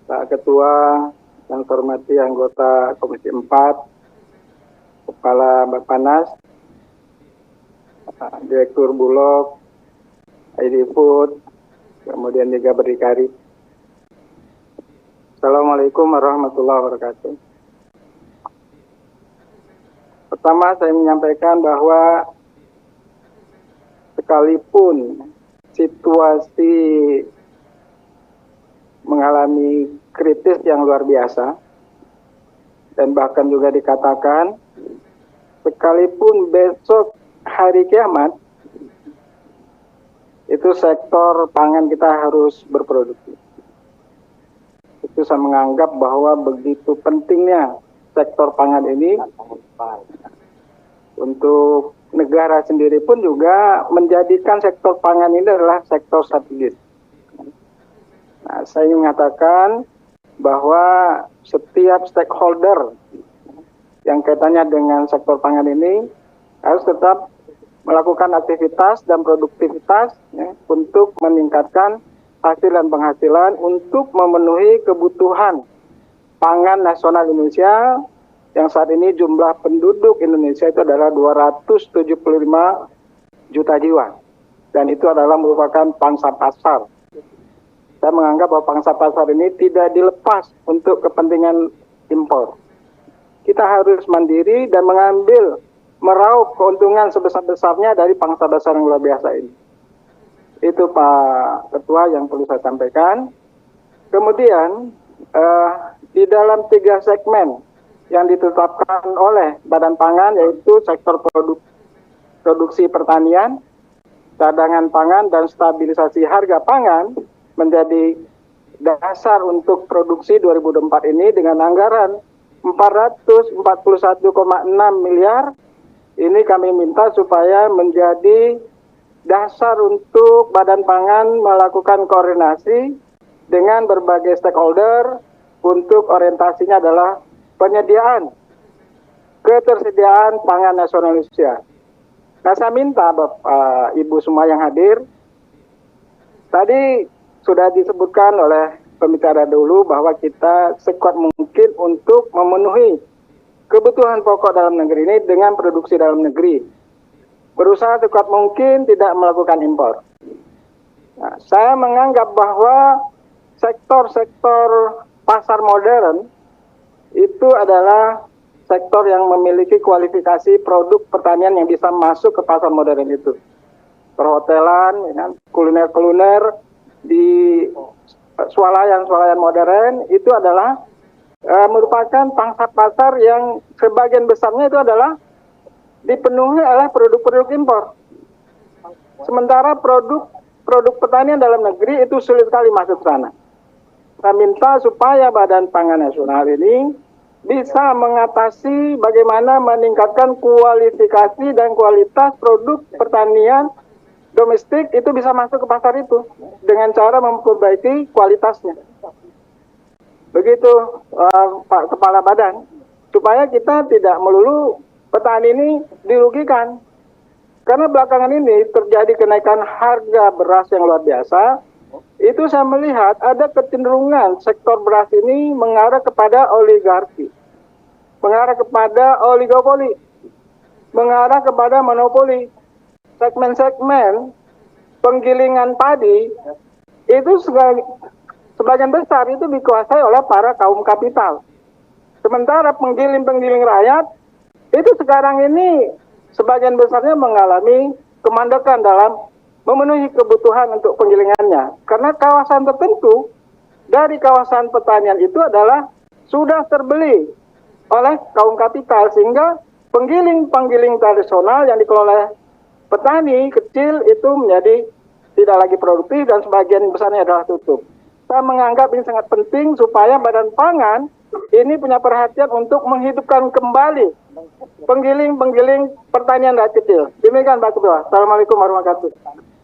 Pak Ketua, yang saya hormati anggota Komisi 4, Kepala Bappenas, Direktur Bulog, ID Food, kemudian juga Berdikari. Assalamualaikum warahmatullahi wabarakatuh. Pertama saya menyampaikan bahwa sekalipun situasi mengalami kritis yang luar biasa, dan bahkan juga dikatakan sekalipun besok hari kiamat, itu sektor pangan kita harus berproduksi. Itu saya menganggap bahwa begitu pentingnya sektor pangan ini untuk negara sendiri pun juga menjadikan sektor pangan ini adalah sektor strategis. Nah, saya ingin mengatakan bahwa setiap stakeholder yang kaitannya dengan sektor pangan ini harus tetap melakukan aktivitas dan produktivitas untuk meningkatkan hasil dan penghasilan untuk memenuhi kebutuhan pangan nasional Indonesia yang saat ini jumlah penduduk Indonesia itu adalah 275 juta jiwa, dan itu adalah merupakan pangsa pasar. Saya menganggap bahwa pangsa pasar ini tidak dilepas untuk kepentingan impor. Kita harus mandiri dan meraup keuntungan sebesar-besarnya dari pangsa pasar yang luar biasa ini. Itu Pak Ketua yang perlu saya sampaikan. Kemudian di dalam 3 segmen yang ditetapkan oleh Badan Pangan, yaitu sektor produksi pertanian, cadangan pangan, dan stabilisasi harga pangan, menjadi dasar untuk produksi 2024 ini dengan anggaran 441,6 miliar. Ini kami minta supaya menjadi dasar untuk Badan Pangan melakukan koordinasi dengan berbagai stakeholder untuk orientasinya adalah penyediaan ketersediaan pangan nasional Indonesia. Nah, saya minta Bapak Ibu semua yang hadir, tadi sudah disebutkan oleh pembicara dulu bahwa kita sekuat mungkin untuk memenuhi kebutuhan pokok dalam negeri ini dengan produksi dalam negeri. Berusaha sekuat mungkin tidak melakukan impor. Nah, saya menganggap bahwa sektor-sektor pasar modern itu adalah sektor yang memiliki kualifikasi produk pertanian yang bisa masuk ke pasar modern itu. Perhotelan, kuliner-kuliner, di swalayan-swalayan modern itu adalah merupakan pangsa pasar yang sebagian besarnya itu adalah dipenuhi oleh produk-produk impor. Sementara produk pertanian dalam negeri itu sulit sekali masuk ke sana. Saya minta supaya Badan Pangan Nasional ini bisa mengatasi bagaimana meningkatkan kualifikasi dan kualitas produk pertanian domestik itu bisa masuk ke pasar itu dengan cara memperbaiki kualitasnya. Begitu Pak Kepala Badan, supaya kita tidak melulu petani ini dirugikan. Karena belakangan ini terjadi kenaikan harga beras yang luar biasa. Itu saya melihat ada kecenderungan sektor beras ini mengarah kepada oligarki, mengarah kepada oligopoli, mengarah kepada monopoli. Segmen-segmen penggilingan padi itu sebagian besar itu dikuasai oleh para kaum kapital. Sementara penggiling-penggiling rakyat itu sekarang ini sebagian besarnya mengalami kemandekan dalam memenuhi kebutuhan untuk penggilingannya. Karena kawasan tertentu dari kawasan pertanian itu adalah sudah terbeli oleh kaum kapital, sehingga penggiling-penggiling tradisional yang dikelola petani kecil itu menjadi tidak lagi produktif dan sebagian besarnya adalah tutup. Saya menganggap ini sangat penting supaya Badan Pangan ini punya perhatian untuk menghidupkan kembali penggiling-penggiling pertanian rakyat kecil. Demikian Pak Ketua. Assalamualaikum warahmatullahi wabarakatuh.